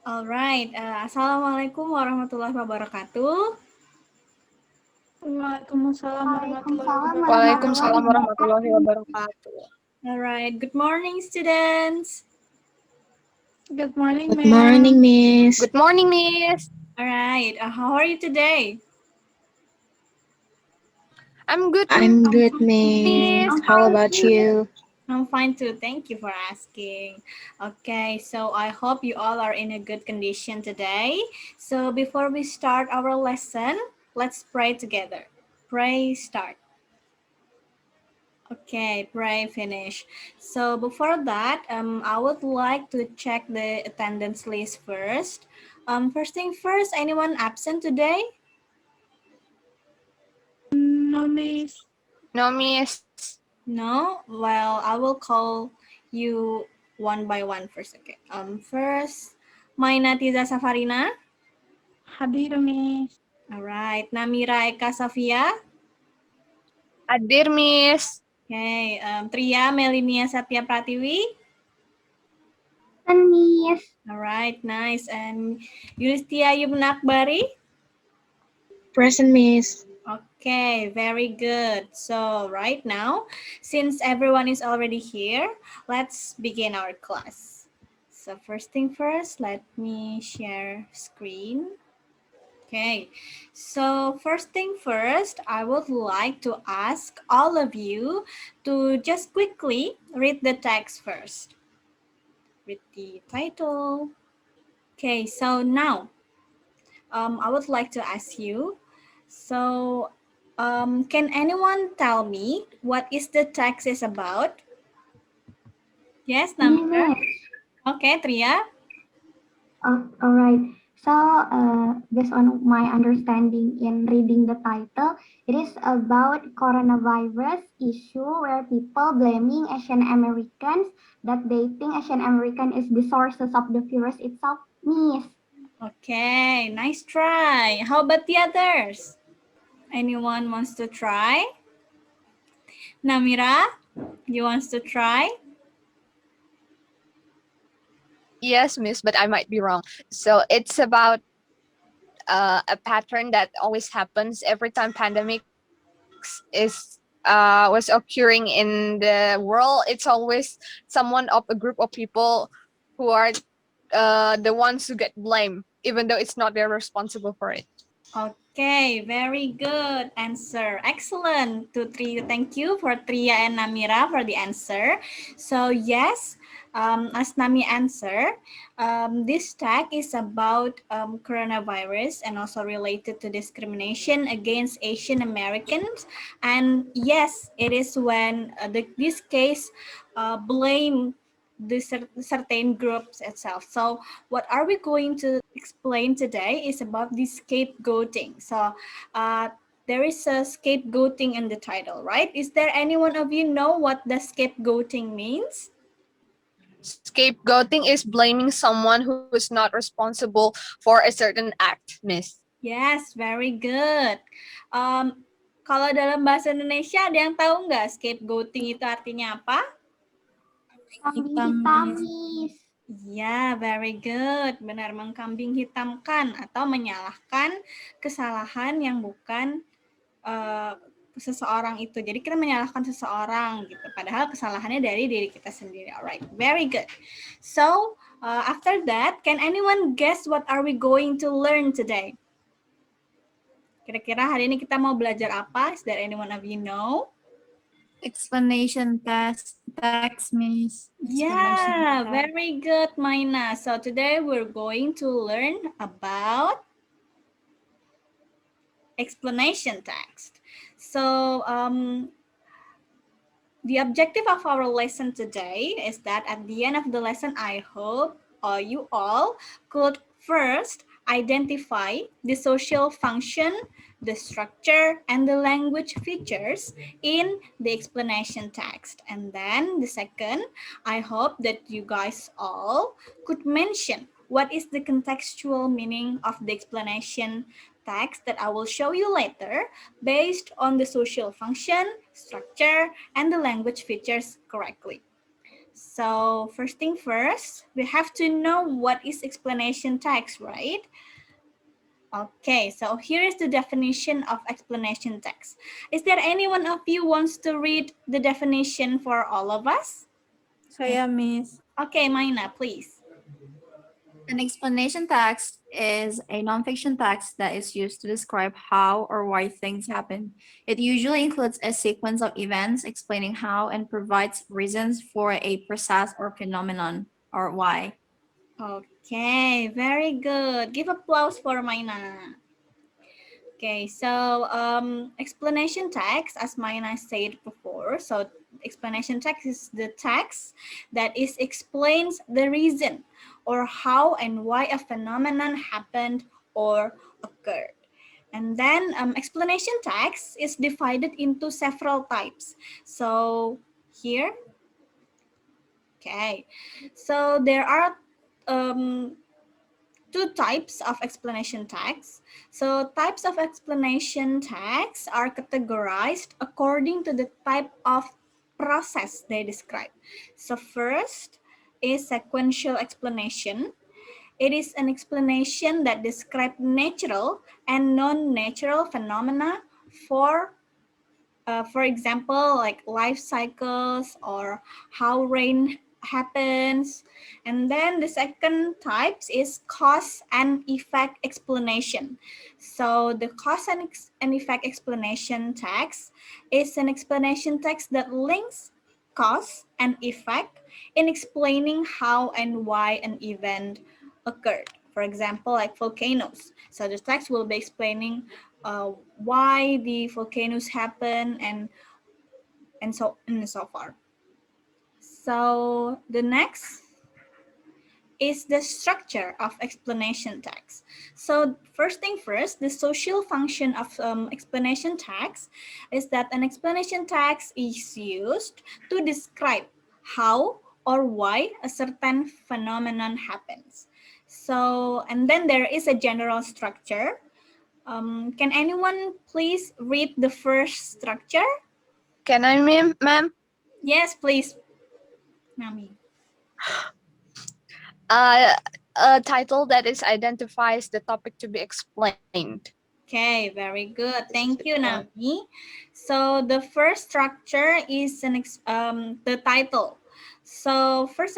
Alright, Assalamualaikum warahmatullahi wabarakatuh. Waalaikumsalam warahmatullahi Waalaikumsalam wabarakatuh. warahmatullahi Waalaikumsalam warahmatullahi wabarakatuh. wabarakatuh. Alright, good morning students. Good morning, Good morning, ma'am. Miss. Good morning, Miss. Alright, how are you today? I'm good, I'm good, Miss. Miss. How about you? I'm fine too, thank you for asking. Okay, so I hope you all are in a good condition today. So before we start our lesson, let's pray together. Pray start. Okay, pray finish. So before that, I would like to check the attendance list first. First thing first, anyone absent today? No, miss. No, Miss. No? Well, I will call you one by one first. Okay. First, Mainatiza Safarina. Hadir, miss. All right. Namira Eka Safia. Hadir, Miss. Okay. Tria Melinia Satya Pratiwi. Dan Miss. All right. Nice. And Yulistia Yumna Akbari. Present, Miss. Okay, very good. So right now, since everyone is already here, let's begin our class. So first thing first, let me share screen. Okay, so first thing first, I would like to ask all of you to just quickly read the text first. Read the title. Okay, so now I would like to ask you, so can anyone tell me what is the text is about? Yes, Namir. Miss. Okay, Tria. All right. So, based on my understanding in reading the title, it is about coronavirus issue where people blaming Asian Americans that they think Asian American is the sources of the virus itself. Miss. Okay, nice try. How about the others? Anyone wants to try? Namira, you wants to try? Yes, Miss, but I might be wrong. So it's about a pattern that always happens every time pandemics is was occurring in the world. It's always someone of a group of people who are the ones who get blamed, even though it's not they're responsible for it. Okay, very good answer. Excellent. Thank you for Tria and Namira for the answer. So yes, as Nami answer, this tag is about coronavirus and also related to discrimination against Asian Americans. And yes, it is when this case blame the certain groups itself. So what are we going to explain today is about the scapegoating. So there is a scapegoating in the title, right? Is there any one of you know what the scapegoating means? Scapegoating is blaming someone who is not responsible for a certain act, Miss. Yes, very good. Kalau dalam bahasa Indonesia ada yang tahu nggak scapegoating itu artinya apa? Kambing hitam, Miss. Ya, very good. Benar, mengkambing hitamkan atau menyalahkan kesalahan yang bukan seseorang itu. Jadi kita menyalahkan seseorang gitu. Padahal kesalahannya dari diri kita sendiri. Alright, very good. So after that, can anyone guess what are we going to learn today? Kira-kira hari ini kita mau belajar apa? Is there anyone of you know? Explanation text, miss. Yeah, very good, Maina. So today we're going to learn about explanation text. So the objective of our lesson today is that at the end of the lesson, I hope you all could first identify the social function, the structure, and the language features in the explanation text. And then the second, I hope that you guys all could mention what is the contextual meaning of the explanation text that I will show you later based on the social function, structure, and the language features correctly. So first thing first, we have to know what is explanation text, right? Okay, so here is the definition of explanation text. Is there anyone of you wants to read the definition for all of us? Saya, Miss. Okay, Maina, please. An explanation text is a nonfiction text that is used to describe how or why things happen. It usually includes a sequence of events explaining how and provides reasons for a process or phenomenon or why. Okay, very good. Give applause for Maina. Okay, so explanation text, as Maina said before, so explanation text is the text that is explains the reason or how and why a phenomenon happened or occurred. And then explanation text is divided into several types. So here, okay, so there are two types of explanation text. So types of explanation text are categorized according to the type of process they describe. So first is sequential explanation. It is an explanation that describes natural and non-natural phenomena for for example, like life cycles or how rain happens. And then the second types is cause and effect explanation. So the cause and effect explanation text is an explanation text that links cause and effect in explaining how and why an event occurred. For example, like volcanoes. So the text will be explaining why the volcanoes happen and so far. So the next is the structure of explanation text. So first thing first, the social function of explanation text is that an explanation text is used to describe how or why a certain phenomenon happens. So, and then there is a general structure. Can anyone please read the first structure? Can I, ma'am? Yes, please, Nami. Uh, a title that is identifies the topic to be explained. Okay, very good. Thank you, Nami. So the first structure is the title. So first,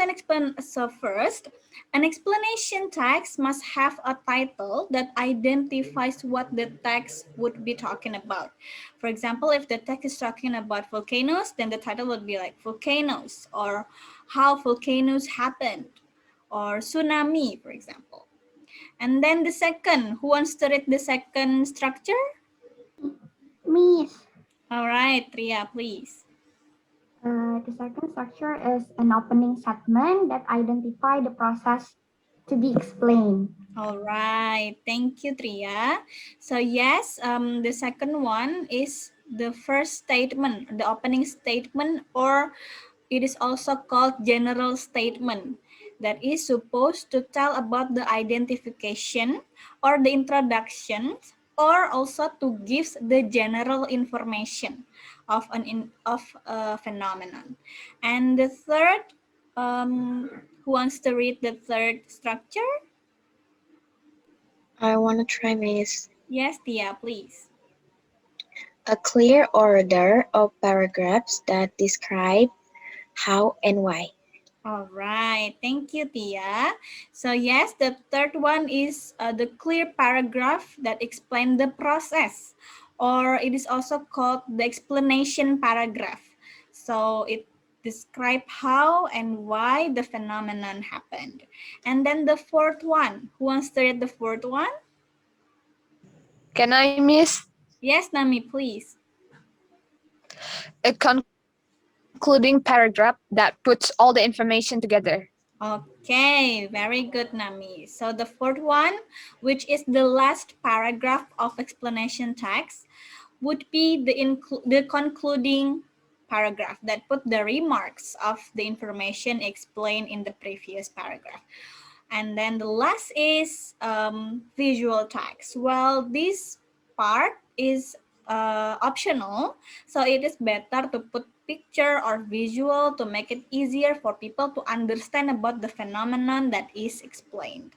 an explanation text must have a title that identifies what the text would be talking about. For example, if the text is talking about volcanoes, then the title would be like volcanoes or how volcanoes happened or tsunami, for example. And then the second, who wants to read the second structure? Miss. All right, Tria, please. The second structure is an opening segment that identify the process to be explained. All right, thank you, Tria. So yes, the second one is the first statement, the opening statement, or it is also called general statement that is supposed to tell about the identification or the introduction or also to give the general information of of a phenomenon. And the third, who wants to read the third structure? I want to try, Miss. Yes, Tia, please. A clear order of paragraphs that describe how and why. All right, thank you, Tia. So yes, the third one is the clear paragraph that explains the process, or it is also called the explanation paragraph. So it describes how and why the phenomenon happened. And then the fourth one, who wants to read the fourth one? Can I, miss? Yes, Nami, please. A concluding paragraph that puts all the information together. Okay, very good, Nami. So the fourth one, which is the last paragraph of explanation text, would be the concluding paragraph that put the remarks of the information explained in the previous paragraph. And then the last is visual text. Well, this part is optional, so it is better to put picture or visual to make it easier for people to understand about the phenomenon that is explained.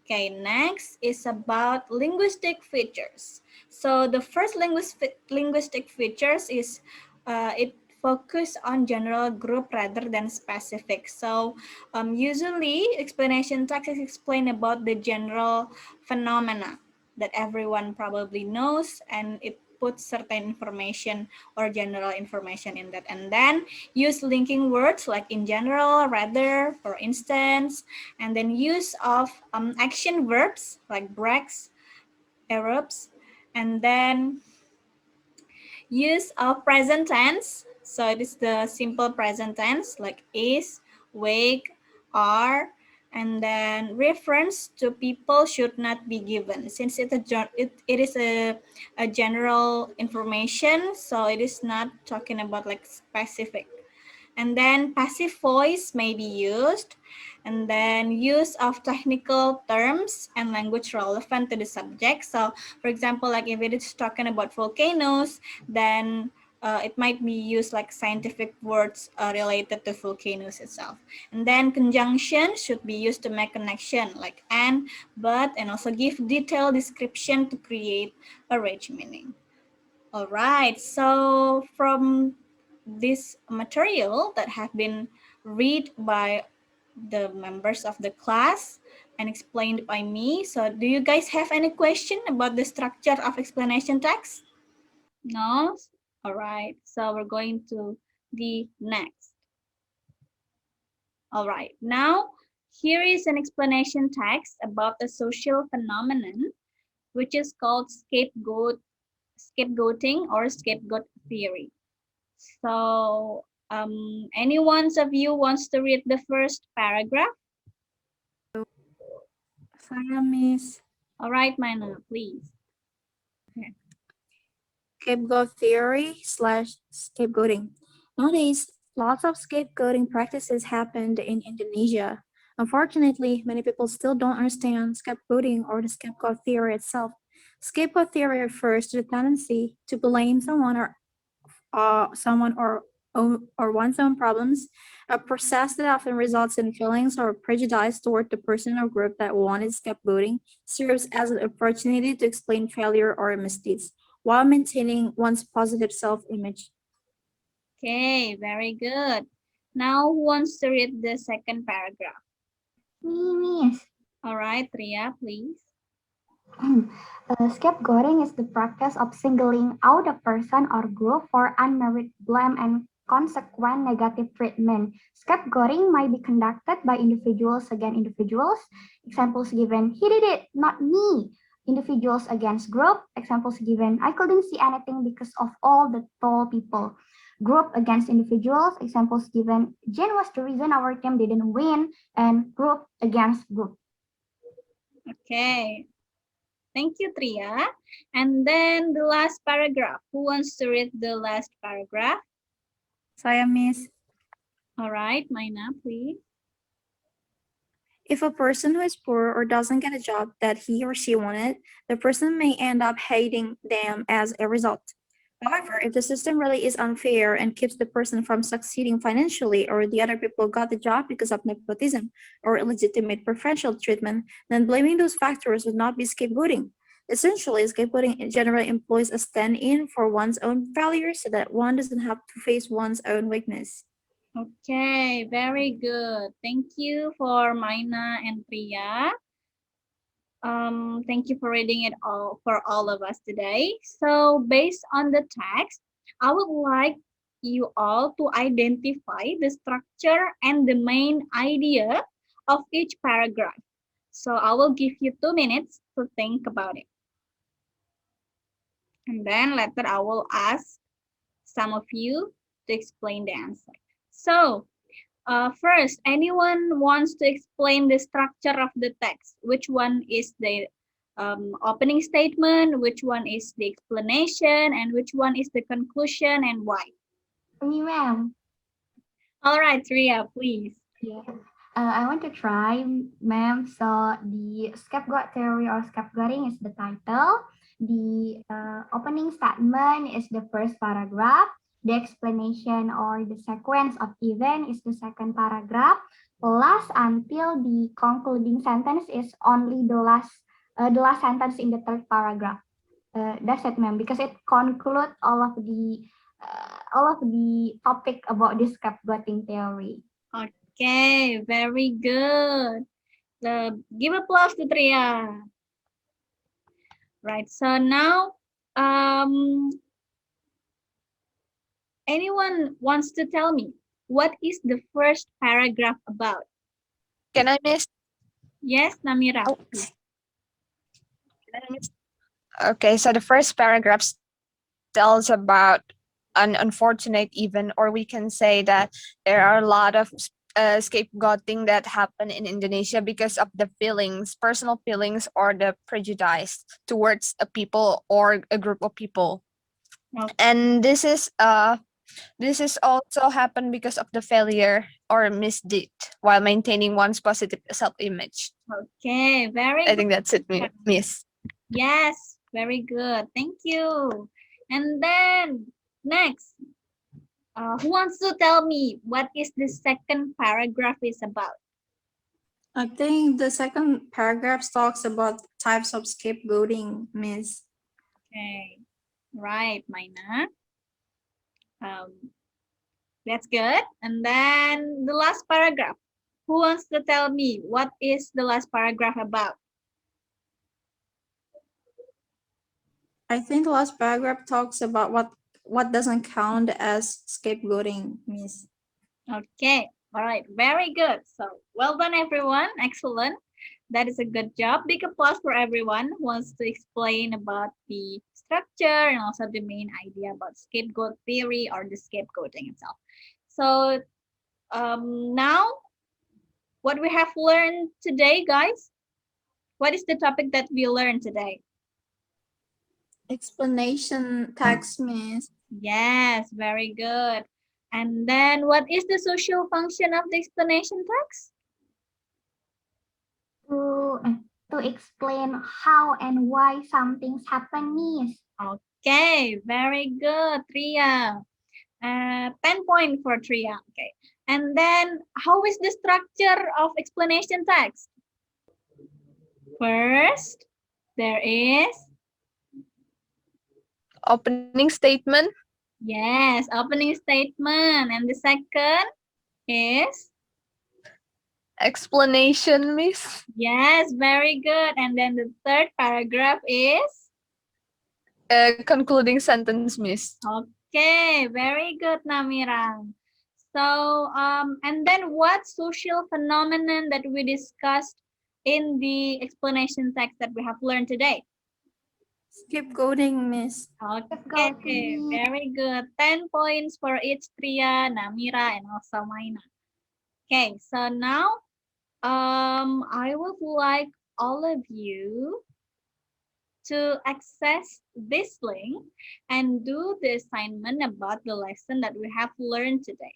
Okay, next is about linguistic features. So the first linguistic features is it focus on general group rather than specific. So usually explanation text is explain about the general phenomena that everyone probably knows, and it puts certain information or general information in that, and then use linking words like in general, rather, for instance, and then use of action verbs like breaks, erupts, and then use of present tense. So it is the simple present tense like is, wake, are, and then reference to people should not be given since it is a general information, so it is not talking about like specific. And then passive voice may be used, and then use of technical terms and language relevant to the subject. So for example, like if it is talking about volcanoes, then it might be used like scientific words related to volcanoes itself. And then conjunction should be used to make connection like and, but, and also give detailed description to create a rich meaning. All right, so from this material that have been read by the members of the class and explained by me, so do you guys have any question about the structure of explanation text? No? All right, so we're going to the next. All right, now here is an explanation text about a social phenomenon which is called scapegoating or scapegoat theory. So, any one of you wants to read the first paragraph? Saya, Miss. All right, Mana, please. Scapegoat theory slash scapegoating. Nowadays, lots of scapegoating practices happened in Indonesia. Unfortunately, many people still don't understand scapegoating or the scapegoat theory itself. Scapegoat theory refers to the tendency to blame someone or one's own problems, a process that often results in feelings or prejudice toward the person or group that wanted scapegoating, serves as an opportunity to explain failure or misdeeds while maintaining one's positive self-image. Okay, very good. Now, who wants to read the second paragraph? Me, miss. All right, Ria, please. Scapegoating is the practice of singling out a person or group for unmerited blame and consequent negative treatment. Scapegoating might be conducted by individuals against individuals. Examples given, he did it, not me. Individuals against group. Examples given, I couldn't see anything because of all the tall people. Group against individuals. Examples given, Jane was the reason our team didn't win. And group against group. Okay, thank you, Tria. And then the last paragraph. Who wants to read the last paragraph? Saya, Miss. All right, Maina, please. If a person who is poor or doesn't get a job that he or she wanted, the person may end up hating them as a result. However, if the system really is unfair and keeps the person from succeeding financially, or the other people got the job because of nepotism or illegitimate preferential treatment, then blaming those factors would not be scapegoating. Essentially, scapegoating generally employs a stand in for one's own failures so that one doesn't have to face one's own weakness. Okay, very good. Thank you for Maina and Priya. Thank you for reading it all for all of us today. So based on the text, I would like you all to identify the structure and the main idea of each paragraph. So I will give you 2 minutes to think about it. And then later I will ask some of you to explain the answer. So first, anyone wants to explain the structure of the text? Which one is the opening statement, which one is the explanation, and which one is the conclusion, and why? Me, ma'am. All right, Ria, please. Yeah. I want to try, ma'am. So the scapegoat theory or scapegoating is the title. The opening statement is the first paragraph. The explanation or the sequence of event is the second paragraph. Plus, until the concluding sentence is only the last sentence in the third paragraph. That's it, ma'am, because it concludes all of the topic about this scapegoating theory. Okay, very good. Give applause to Tria. Right, so now, anyone wants to tell me what is the first paragraph about? Can I miss? Yes, Namira. Oh, can I miss? Okay, so the first paragraph tells about an unfortunate event, or we can say that there are a lot of scapegoating that happen in Indonesia because of the feelings, personal feelings, or the prejudice towards a people or a group of people. Okay. And this is also happened because of the failure or misdeed while maintaining one's positive self-image. Okay, very I good. think that's it, Miss. Yes, very good. Thank you. And then next, who wants to tell me what is the second paragraph is about? I think the second paragraph talks about types of scapegoating, Miss. Okay, right, Maina. Um, that's good. And then the last paragraph. Who wants to tell me what is the last paragraph about? I think the last paragraph talks about what doesn't count as scapegoating, Miss. Okay, all right, very good. So well done, everyone. Excellent. That is a good job. Big applause for everyone who wants to explain about the structure and also the main idea about scapegoat theory or the scapegoating itself. So now what we have learned today, guys? What is the topic that we learned today? Explanation text, Miss. Yes, very good. And then what is the social function of the explanation text? To to explain how and why some things happen, Miss. Okay, very good, Tria. 10 point for Tria. Okay. And then how is the structure of explanation text? First, there is, Opening statement, yes, opening statement. And the second is, explanation, Miss. yes, very good. And then the third paragraph is, Concluding sentence, Miss. okay, very good, Namira. So, and then what social phenomenon that we discussed in the explanation text that we have learned today? Scapegoating, Miss. Okay, very good. 10 points for each Tria, Namira, and also Maina. Okay, so now I would like all of you to access this link and do the assignment about the lesson that we have learned today.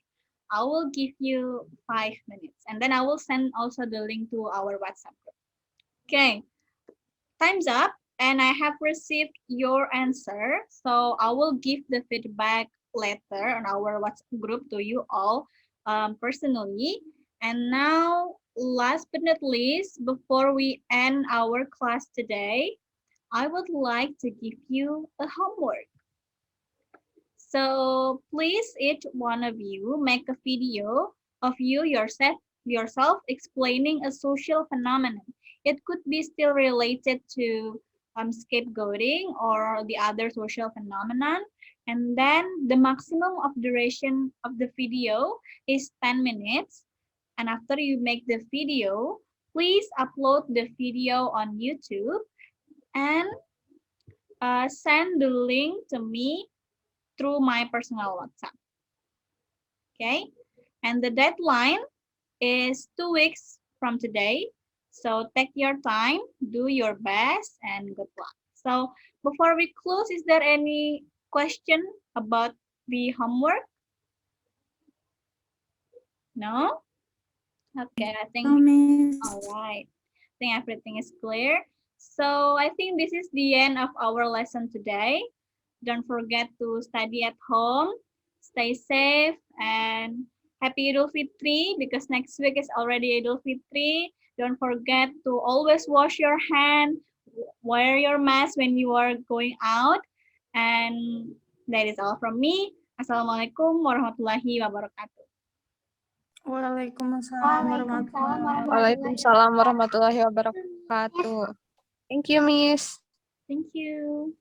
I will give you 5 minutes and then I will send also the link to our WhatsApp group. Okay, time's up and I have received your answer. So I will give the feedback later on our WhatsApp group to you all personally. And now, last but not least, before we end our class today, I would like to give you a homework. So please, each one of you make a video of yourself explaining a social phenomenon. It could be still related to scapegoating or the other social phenomenon. And then the maximum of duration of the video is 10 minutes. And after you make the video, please upload the video on YouTube and send the link to me through my personal WhatsApp. Okay, and the deadline is 2 weeks from today. So take your time, do your best, and good luck. So before we close, is there any question about the homework? No? Okay, I think, No, Miss. all right. I think everything is clear. So I think this is the end of our lesson today. Don't forget to study at home, stay safe, and happy Idul Fitri, because next week is already Idul Fitri. Don't forget to always wash your hand, wear your mask when you are going out, and that is all from me. Assalamualaikum warahmatullahi wabarakatuh. Waalaikumsalam Waalaikumsalam warahmatullahi warahmatullahi Waalaikumsalam wabarakatuh. warahmatullahi Yes. wabarakatuh. Thank you, Miss. Thank you.